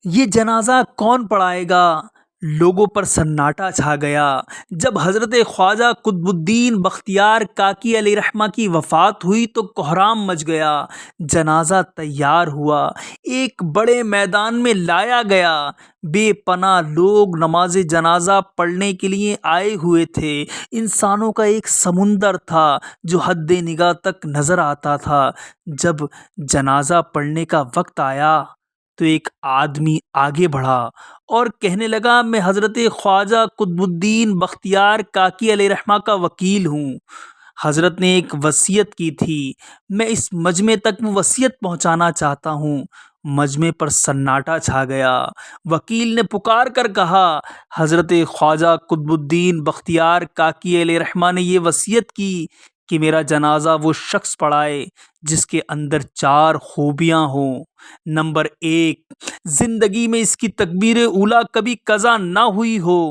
یہ جنازہ کون پڑھائے گا؟ لوگوں پر سناٹا چھا گیا۔ جب حضرت خواجہ قطب الدین بختیار کاکی علیہ رحمہ کی وفات ہوئی تو کہرام مچ گیا۔ جنازہ تیار ہوا، ایک بڑے میدان میں لایا گیا۔ بے پناہ لوگ نماز جنازہ پڑھنے کے لیے آئے ہوئے تھے۔ انسانوں کا ایک سمندر تھا جو حد نگاہ تک نظر آتا تھا۔ جب جنازہ پڑھنے کا وقت آیا تو ایک آدمی آگے بڑھا اور کہنے لگا، میں حضرت خواجہ قطب الدین بختیار کاکی علیہ رحمہ کا وکیل ہوں۔ حضرت نے ایک وصیت کی تھی، میں اس مجمع تک وہ وصیت پہنچانا چاہتا ہوں۔ مجمع پر سناٹا چھا گیا۔ وکیل نے پکار کر کہا، حضرت خواجہ قطب الدین بختیار کاکی علیہ رحمہ نے یہ وصیت کی کہ میرا جنازہ وہ شخص پڑھائے جس کے اندر 4 خوبیاں ہوں۔ نمبر 1، زندگی میں اس کی تکبیر اولیٰ کبھی قضا نہ ہوئی ہو۔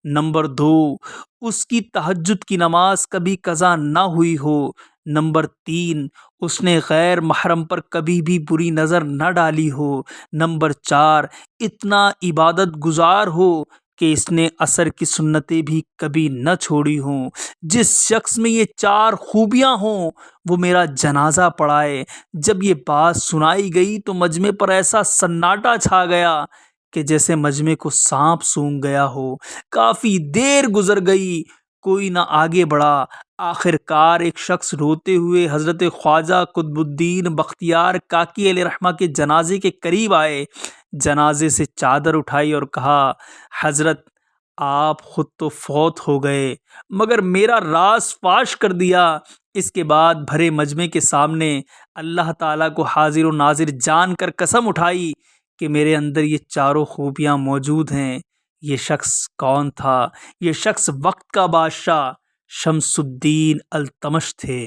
نمبر 2، اس کی تہجد کی نماز کبھی قضا نہ ہوئی ہو۔ نمبر 3، اس نے غیر محرم پر کبھی بھی بری نظر نہ ڈالی ہو۔ نمبر 4، اتنا عبادت گزار ہو کہ اس نے عصر کی سنتیں بھی کبھی نہ چھوڑی ہوں۔ جس شخص میں یہ 4 خوبیاں ہوں وہ میرا جنازہ پڑھائے۔ جب یہ بات سنائی گئی تو مجمع پر ایسا سناٹا چھا گیا کہ جیسے مجمع کو سانپ سونگھ گیا ہو۔ کافی دیر گزر گئی، کوئی نہ آگے بڑھا۔ آخر کار ایک شخص روتے ہوئے حضرت خواجہ قطب الدین بختیار کاکی علیہ رحمہ کے جنازے کے قریب آئے، جنازے سے چادر اٹھائی اور کہا، حضرت آپ خود تو فوت ہو گئے مگر میرا راز فاش کر دیا۔ اس کے بعد بھرے مجمع کے سامنے اللہ تعالیٰ کو حاضر و ناظر جان کر قسم اٹھائی کہ میرے اندر یہ 4 خوبیاں موجود ہیں۔ یہ شخص کون تھا؟ یہ شخص وقت کا بادشاہ شمس الدین التمش تھے۔